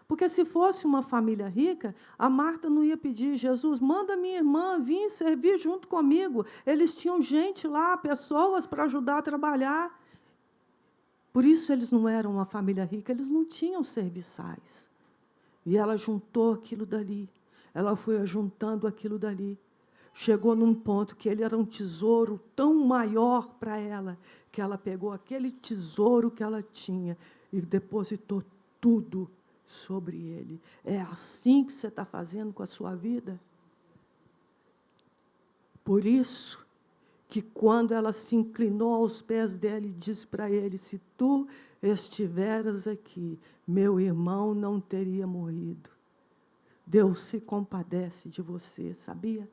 Porque se fosse uma família rica, a Marta não ia pedir: Jesus, manda minha irmã vir servir junto comigo. Eles tinham gente lá, pessoas para ajudar a trabalhar. Por isso eles não eram uma família rica, eles não tinham serviçais. E ela juntou aquilo dali. Ela foi juntando aquilo dali. Chegou num ponto que ele era um tesouro tão maior para ela, que ela pegou aquele tesouro que ela tinha e depositou tudo sobre ele. É assim que você está fazendo com a sua vida? Por isso que quando ela se inclinou aos pés dele e disse para ele, se tu estiveras aqui, meu irmão não teria morrido. Deus se compadece de você, sabia?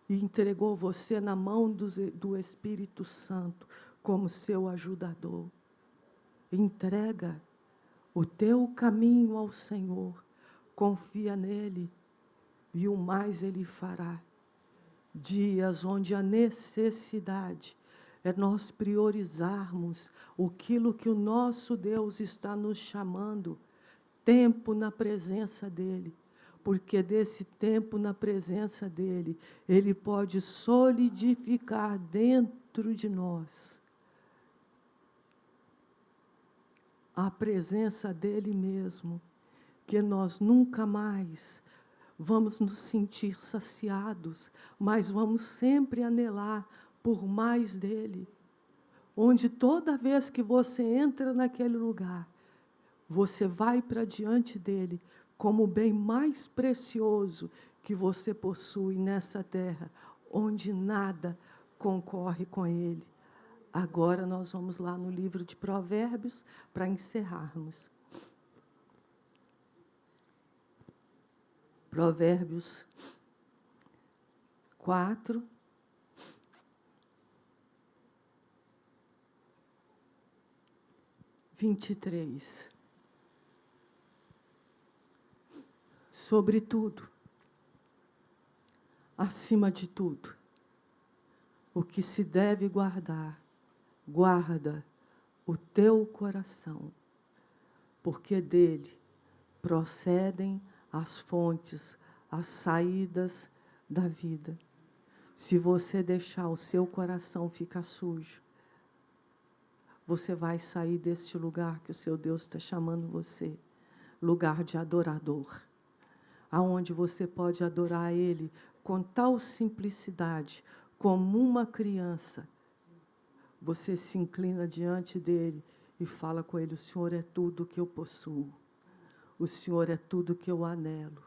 E entregou você na mão do Espírito Santo como seu ajudador. Entrega o teu caminho ao Senhor, confia nele e o mais ele fará. Dias onde a necessidade é nós priorizarmos aquilo que o nosso Deus está nos chamando, tempo na presença dEle, porque desse tempo na presença dEle, Ele pode solidificar dentro de nós a presença dEle mesmo, que nós nunca mais vamos nos sentir saciados, mas vamos sempre anelar por mais dEle. Onde toda vez que você entra naquele lugar, você vai para diante dEle como o bem mais precioso que você possui nessa terra, onde nada concorre com Ele. Agora nós vamos lá no livro de Provérbios para encerrarmos. Provérbios 4, (23). Sobretudo, acima de tudo, o que se deve guardar, guarda o teu coração, porque dele procedem as fontes, as saídas da vida. Se você deixar o seu coração ficar sujo, você vai sair deste lugar que o seu Deus está chamando você, lugar de adorador, aonde você pode adorar Ele com tal simplicidade, como uma criança. Você se inclina diante dEle e fala com Ele, o Senhor é tudo que eu possuo. O Senhor é tudo que eu anelo.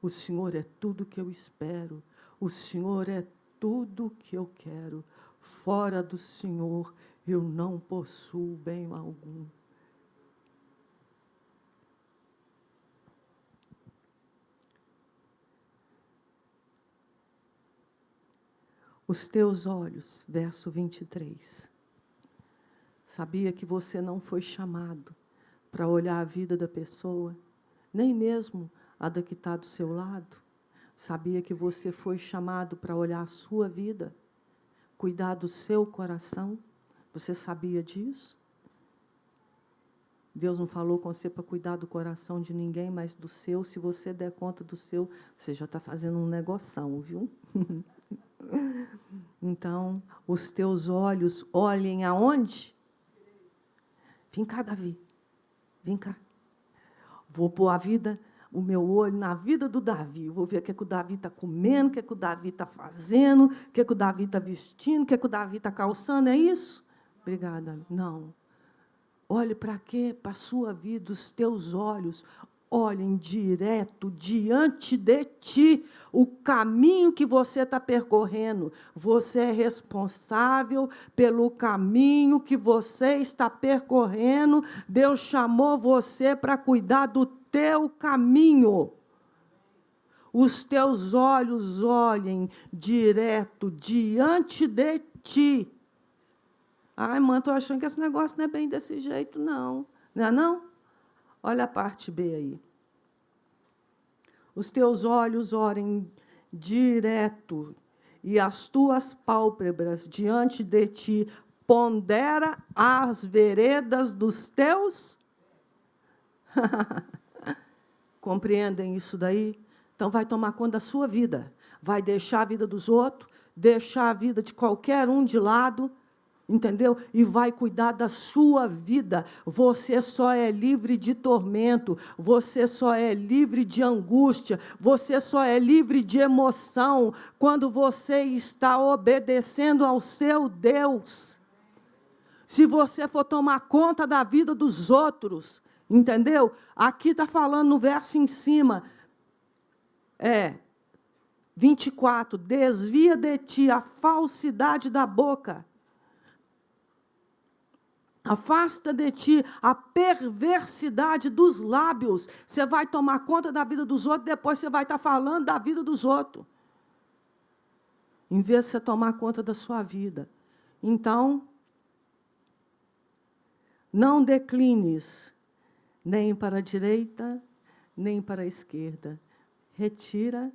O Senhor é tudo que eu espero. O Senhor é tudo que eu quero. Fora do Senhor, eu não possuo bem algum. Os teus olhos, verso 23. Sabia que você não foi chamado para olhar a vida da pessoa, nem mesmo a da que está do seu lado? Sabia que você foi chamado para olhar a sua vida, cuidar do seu coração? Você sabia disso? Deus não falou com você para cuidar do coração de ninguém, mas do seu. Se você der conta do seu, você já está fazendo um negoção, viu? Então, os teus olhos olhem aonde? Vem cá, Davi. Vem cá. Vou pôr a vida, o meu olho na vida do Davi. Vou ver o que o Davi está comendo, o que o Davi está fazendo, o que o Davi está vestindo, o que o Davi está calçando. É isso? Obrigada. Não. Olhe para quê? Para a sua vida, os teus olhos olhem direto diante de ti, o caminho que você está percorrendo. Você é responsável pelo caminho que você está percorrendo. Deus chamou você para cuidar do teu caminho. Os teus olhos olhem direto diante de ti. Ai, mãe, estou achando que esse negócio não é bem desse jeito, não. Não é não? Olha a parte B aí. Os teus olhos olhem direto, e as tuas pálpebras diante de ti, pondera as veredas dos teus. Compreendem isso daí? Então vai tomar conta da sua vida. Vai deixar a vida dos outros, deixar a vida de qualquer um de lado. entendeu? E vai cuidar da sua vida. Você só é livre de tormento, você só é livre de angústia, você só é livre de emoção quando você está obedecendo ao seu Deus. Se você for tomar conta da vida dos outros, entendeu? Aqui está falando no verso em cima, 24, desvia de ti a falsidade da boca. Afasta de ti a perversidade dos lábios. Você vai tomar conta da vida dos outros, depois você vai estar falando da vida dos outros. Em vez de você tomar conta da sua vida. Então, não declines nem para a direita, nem para a esquerda. Retira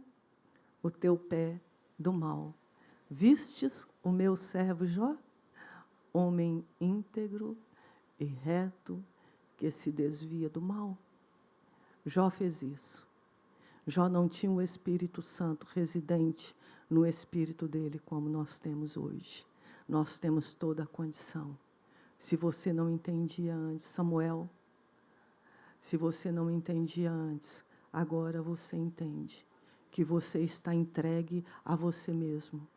o teu pé do mal. Vistes o meu servo Jó? Homem íntegro e reto, que se desvia do mal. Jó fez isso. Jó não tinha o Espírito Santo residente no espírito dele, como nós temos hoje. Nós temos toda a condição. Se você não entendia antes, Samuel, se você não entendia antes, agora você entende que você está entregue a você mesmo,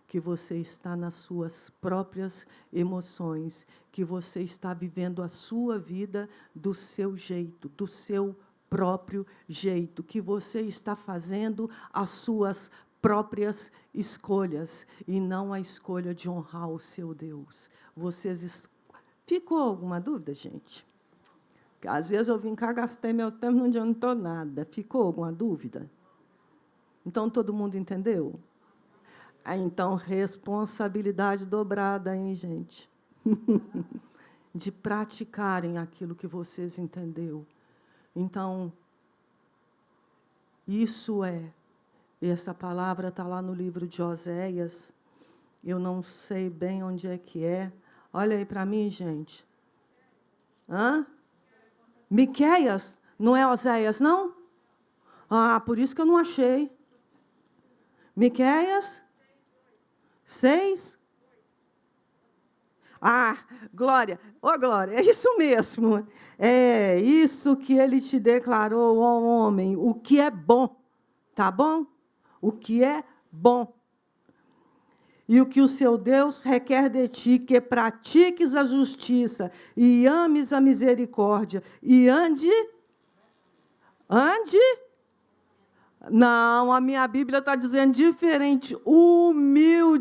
que você está nas suas próprias emoções, que você está vivendo a sua vida do seu jeito, do seu próprio jeito, que você está fazendo as suas próprias escolhas e não a escolha de honrar o seu Deus. Ficou alguma dúvida, gente? Porque às vezes eu vim cá, gastei meu tempo, não adiantou nada. Ficou alguma dúvida? Então, todo mundo entendeu? Então, responsabilidade dobrada, hein, gente? De praticarem aquilo que vocês entenderam. Então, essa palavra está lá no livro de Oséias. Eu não sei bem onde é que é. Olha aí para mim, gente. Miqueias? Não é Oséias, não? Por isso que eu não achei. Miqueias? 6? Glória. Glória, é isso mesmo. É isso que ele te declarou, ó homem, o que é bom, tá bom? O que é bom. E o que o seu Deus requer de ti, que pratiques a justiça e ames a misericórdia e ande. Não, a minha Bíblia está dizendo diferente. Humildemente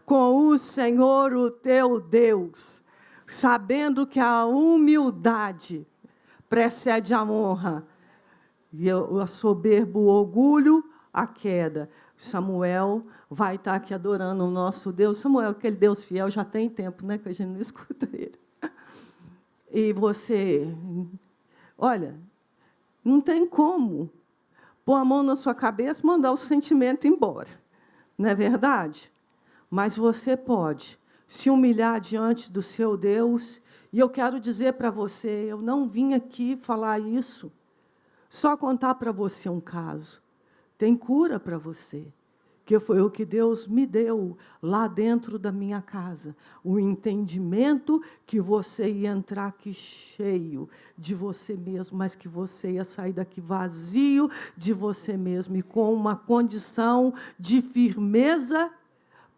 com o Senhor, o teu Deus, sabendo que a humildade precede a honra, e a soberba, o orgulho, a queda. Samuel vai estar aqui adorando o nosso Deus. Samuel, aquele Deus fiel, já tem tempo, né, que a gente não escuta ele. E você, olha, não tem como pôr a mão na sua cabeça e mandar o sentimento embora. Não é verdade? Mas você pode se humilhar diante do seu Deus. E eu quero dizer para você, eu não vim aqui falar isso, só contar para você um caso. Tem cura para você, que foi o que Deus me deu lá dentro da minha casa. O entendimento que você ia entrar aqui cheio de você mesmo, mas que você ia sair daqui vazio de você mesmo e com uma condição de firmeza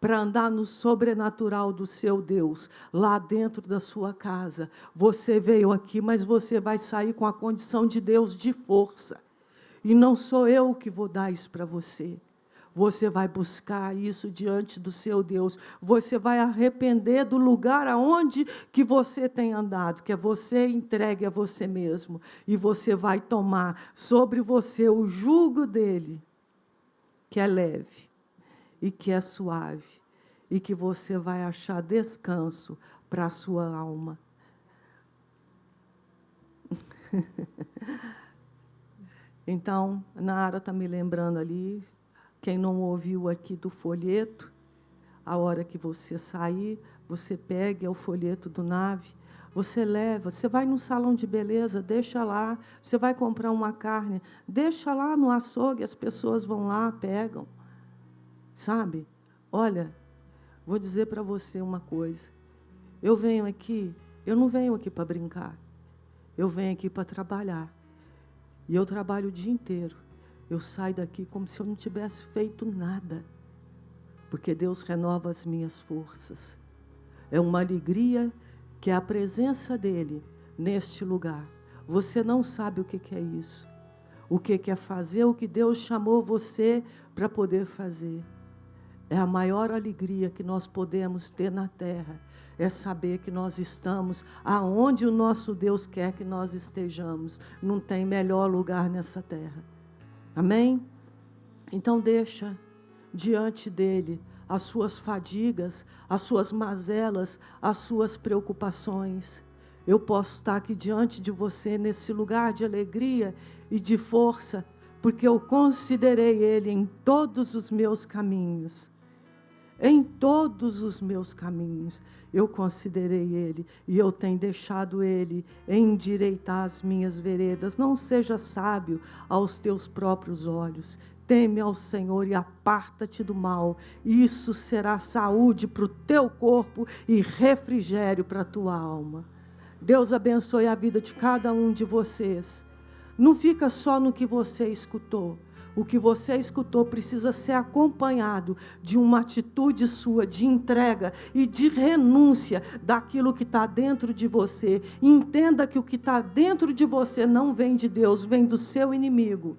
para andar no sobrenatural do seu Deus, lá dentro da sua casa. Você veio aqui, mas você vai sair com a condição de Deus de força. E não sou eu que vou dar isso para você. Você vai buscar isso diante do seu Deus. Você vai arrepender do lugar aonde que você tem andado, que é você entregue a você mesmo. E você vai tomar sobre você o jugo dele, que é leve e que é suave. E que você vai achar descanso para a sua alma. Então, Nara está me lembrando ali, quem não ouviu aqui do folheto, a hora que você sair, você pega o folheto do Nave, você leva, você vai no salão de beleza, deixa lá, você vai comprar uma carne, deixa lá no açougue, as pessoas vão lá, pegam, sabe? Olha, Vou dizer para você uma coisa. Eu não venho aqui para brincar. Eu venho aqui para trabalhar. E eu trabalho o dia inteiro. Eu saio daqui como se eu não tivesse feito nada. Porque Deus renova as minhas forças. É uma alegria que é a presença dEle neste lugar. Você não sabe o que é isso. O que é fazer o que Deus chamou você para poder fazer. É a maior alegria que nós podemos ter na terra. É saber que nós estamos aonde o nosso Deus quer que nós estejamos. Não tem melhor lugar nessa terra. Amém? Então deixa diante dEle as suas fadigas, as suas mazelas, as suas preocupações. Eu posso estar aqui diante de você nesse lugar de alegria e de força, porque eu considerei Ele em todos os meus caminhos. Em todos os meus caminhos, eu considerei Ele, e eu tenho deixado Ele endireitar as minhas veredas. Não seja sábio aos teus próprios olhos. Teme ao Senhor e aparta-te do mal. Isso será saúde para o teu corpo e refrigério para a tua alma. Deus abençoe a vida de cada um de vocês. Não fica só no que você escutou. O que você escutou precisa ser acompanhado de uma atitude sua, de entrega e de renúncia daquilo que está dentro de você. Entenda que o que está dentro de você não vem de Deus, vem do seu inimigo.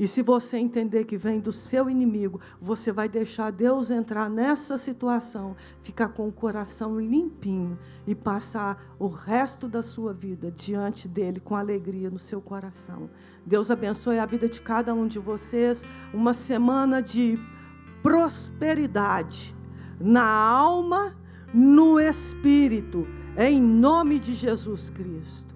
E se você entender que vem do seu inimigo, você vai deixar Deus entrar nessa situação, ficar com o coração limpinho e passar o resto da sua vida diante dele com alegria no seu coração. Deus abençoe a vida de cada um de vocês. Uma semana de prosperidade na alma, no espírito, em nome de Jesus Cristo.